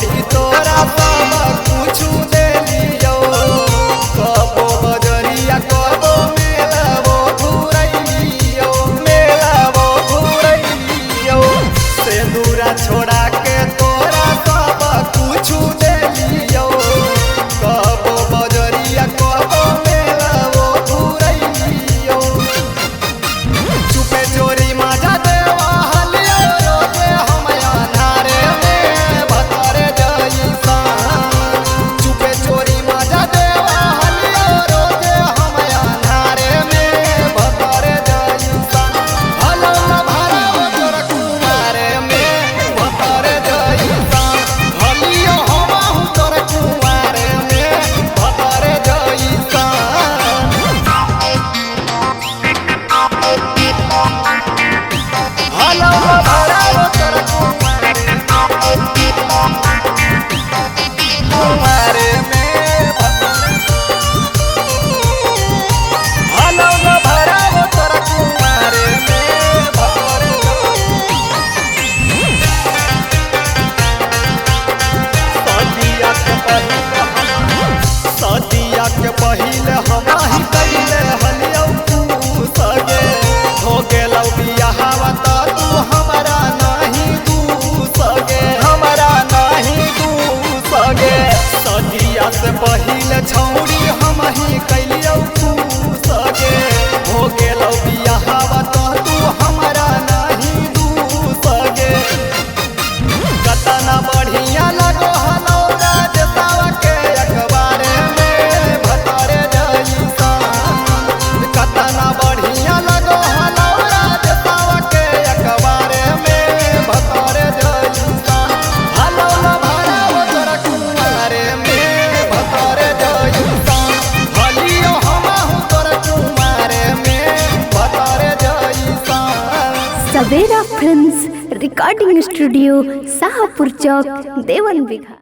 बड़ी तोरा सब कुछ दे लियो कबो बजरिया कबो मेलावो घुरैलियो मेलावो घुरैलियो सिंदूरा छोड़ा के तोरा सब कुछ दे लियो कबो बजरिया कबो मेलावो घुरैलियो चुपे चोरी मजा देवा हलियो रोजे हम अन्हारे में भतरे जइसा चुपे चोरी मजा देवा हलियो रोजे हम अन्हारे में भतरे जइसा हलो न भराओ तोर कुमारे में भतरे जइसा हलियो हम तोर कुमारे में भतरे जइसा हलो भराओ तोर कुमारे में हलो भराओ तोर कुमारे में भतरे सदिया के पहिले हम ही कैले हलियौ तू सगे हो गेलौ बियाहवा त तू हमरा नहीं दू सगे हमरा नहीं दू सगे सदिया से पहिले छौरी हम ही कैलियौ तू सगे हो गेलौ बियाहवा त तू हमरा नहीं दू सगे कतना बढ़िया लगो हलो राजतावा के अखबारे में भतरे जइसा कतना बढ़िया लगो हलो राजतावा के अखबारे में भतरे जइसा हलो न भराओ तोर कुमारे में भतरे जइसा हलियो हम तोर कुमारे में भतरे जइसा। सवेरा फिल्म्स रिकॉर्डिंग स्टूडियो शाहपुर चौक देवन बिघा।